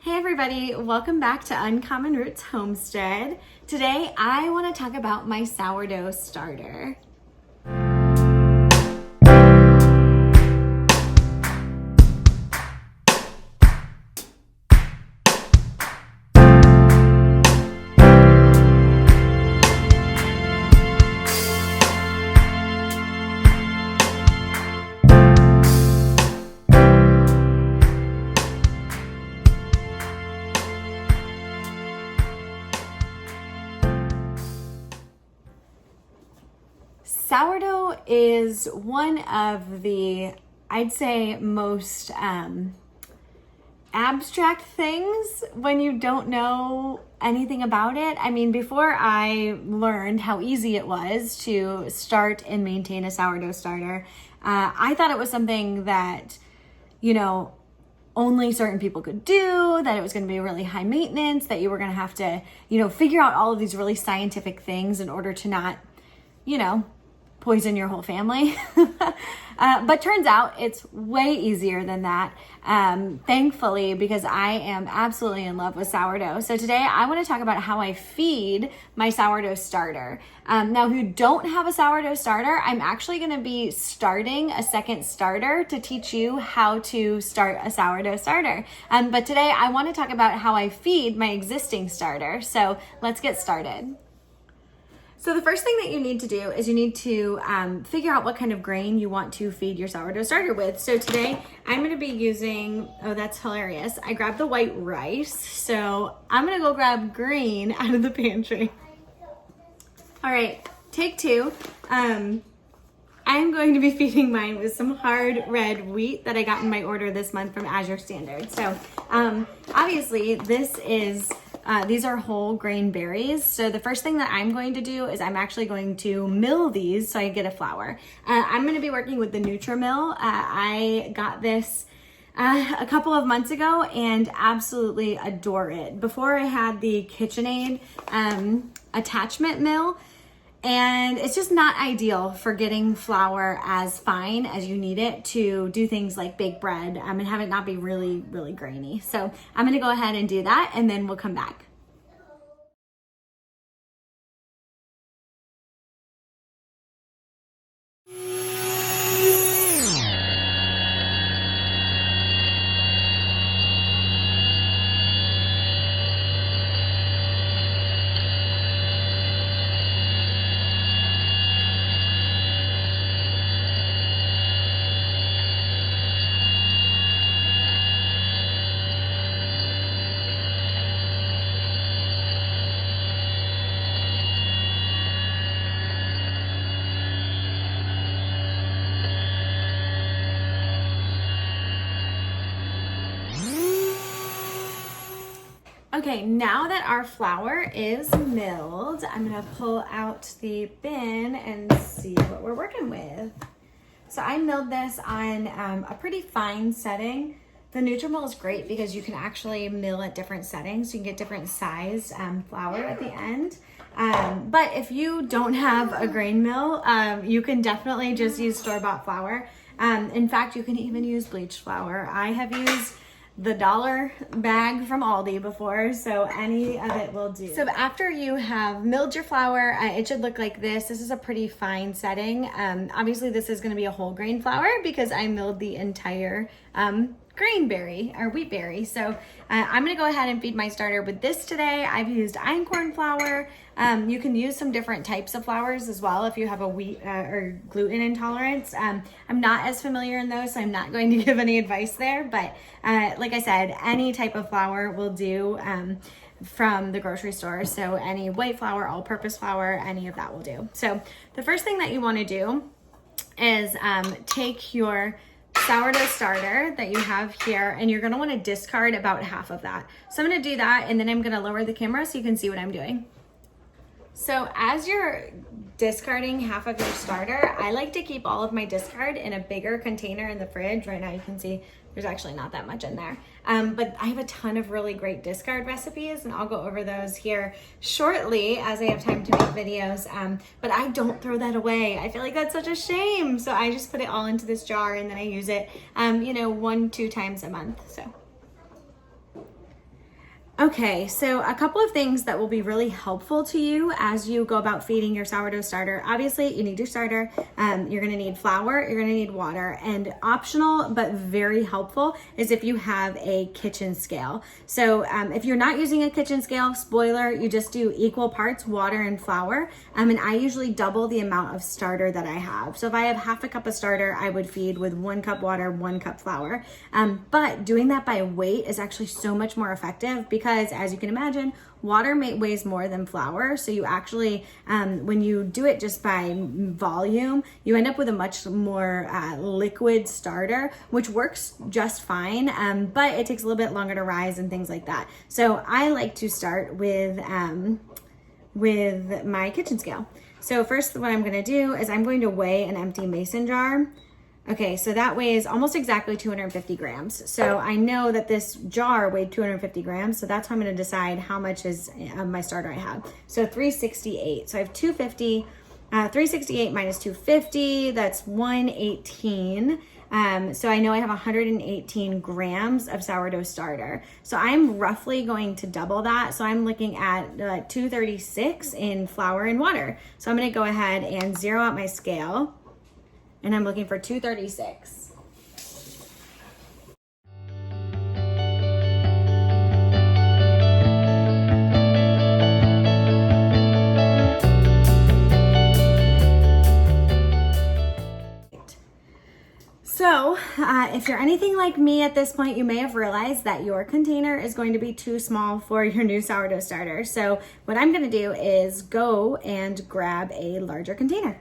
Hey everybody, welcome back to Uncommon Roots Homestead. Today I want to talk about my sourdough starter. Sourdough is one of the, I'd say, most abstract things when you don't know anything about it. I mean, before I learned how easy it was to start and maintain a sourdough starter, I thought it was something that, only certain people could do, that it was going to be really high maintenance, that you were going to have to, figure out all of these really scientific things in order to not, poison your whole family. But turns out it's way easier than that, thankfully, because I am absolutely in love with sourdough. So today I want to talk about how I feed my sourdough starter. Now, if you don't have a sourdough starter, I'm actually going to be starting a second starter to teach you how to start a sourdough starter. But today I want to talk about how I feed my existing starter. So let's get started. So the first thing that you need to do is you need to figure out what kind of grain you want to feed your sourdough starter with. So today I'm going to be using, oh, that's hilarious. I grabbed the white rice. So I'm going to go grab green out of the pantry. All right, take two. I'm going to be feeding mine with some hard red wheat that I got in my order this month from Azure Standard. So obviously these are whole grain berries. So the first thing that I'm going to do is I'm actually going to mill these so I get a flour. I'm going to be working with the Nutri-Mill. I got this a couple of months ago and absolutely adore it. Before I had the KitchenAid attachment mill, and it's just not ideal for getting flour as fine as you need it to do things like bake bread and have it not be really, really grainy. So I'm gonna go ahead and do that and then we'll come back. Okay, now that our flour is milled, I'm gonna pull out the bin and see what we're working with. So I milled this on a pretty fine setting. The Nutri-Mill is great because you can actually mill at different settings. You can get different sized flour at the end. But if you don't have a grain mill, you can definitely just use store-bought flour. In fact, you can even use bleached flour. I have used the $1 bag from Aldi before, so any of it will do. So after you have milled your flour, it should look like this. This is a pretty fine setting. Obviously this is gonna be a whole grain flour because I milled the entire grain berry or wheat berry. So I'm gonna go ahead and feed my starter with this today. I've used einkorn flour. You can use some different types of flours as well if you have a wheat or gluten intolerance. I'm not as familiar in those, so I'm not going to give any advice there, but like I said, any type of flour will do from the grocery store. So any white flour, all-purpose flour, any of that will do. So the first thing that you wanna do is take your sourdough starter that you have here, and you're gonna wanna discard about half of that. So I'm gonna do that, and then I'm gonna lower the camera so you can see what I'm doing. So as you're discarding half of your starter, I like to keep all of my discard in a bigger container in the fridge. Right now you can see there's actually not that much in there. But I have a ton of really great discard recipes, and I'll go over those here shortly as I have time to make videos. But I don't throw that away. I feel like that's such a shame. So I just put it all into this jar, and then I use it, 1-2 times a month. So Okay, so a couple of things that will be really helpful to you as you go about feeding your sourdough starter. Obviously, you need your starter. You're gonna need flour, you're gonna need water, and optional but very helpful is if you have a kitchen scale. So if you're not using a kitchen scale, spoiler, you just do equal parts water and flour. And I usually double the amount of starter that I have. So if I have half a cup of starter, I would feed with 1 cup water, 1 cup flour. But doing that by weight is actually so much more effective because as you can imagine, water weighs more than flour. So you actually, when you do it just by volume, you end up with a much more liquid starter, which works just fine, but it takes a little bit longer to rise and things like that. So I like to start with my kitchen scale. So first what I'm gonna do is I'm going to weigh an empty mason jar. Okay, so that weighs almost exactly 250 grams. So I know that this jar weighed 250 grams, so that's how I'm gonna decide how much is my starter I have. So 368, so I have 250, 368 minus 250, that's 118. So I know I have 118 grams of sourdough starter. So I'm roughly going to double that. So I'm looking at 236 in flour and water. So I'm gonna go ahead and zero out my scale. And I'm looking for 236. So if you're anything like me at this point, you may have realized that your container is going to be too small for your new sourdough starter. So what I'm gonna do is go and grab a larger container.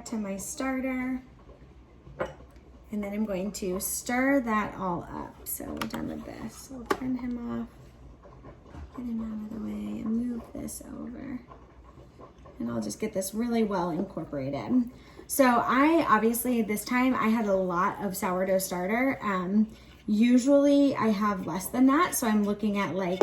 To my starter, and then I'm going to stir that all up. So we're done with this. So we'll turn him off, get him out of the way, and move this over. And I'll just get this really well incorporated. So I obviously this time I had a lot of sourdough starter. Usually I have less than that, so I'm looking at like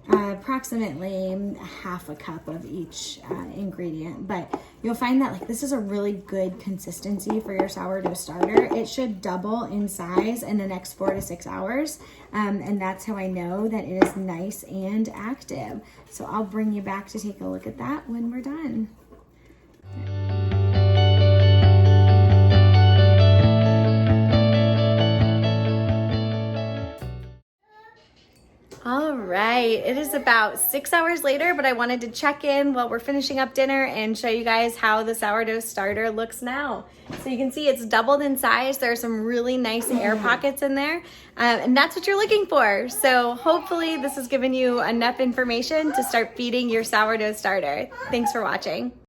approximately half a cup of each ingredient, but you'll find that like this is a really good consistency for your sourdough starter. It should double in size in the next 4 to 6 hours, and that's how I know that it is nice and active. So I'll bring you back to take a look at that when we're done. All right, it is about 6 hours later, but I wanted to check in while we're finishing up dinner and show you guys how the sourdough starter looks now. So you can see it's doubled in size. There are some really nice air pockets in there, and that's what you're looking for. So hopefully this has given you enough information to start feeding your sourdough starter. Thanks for watching.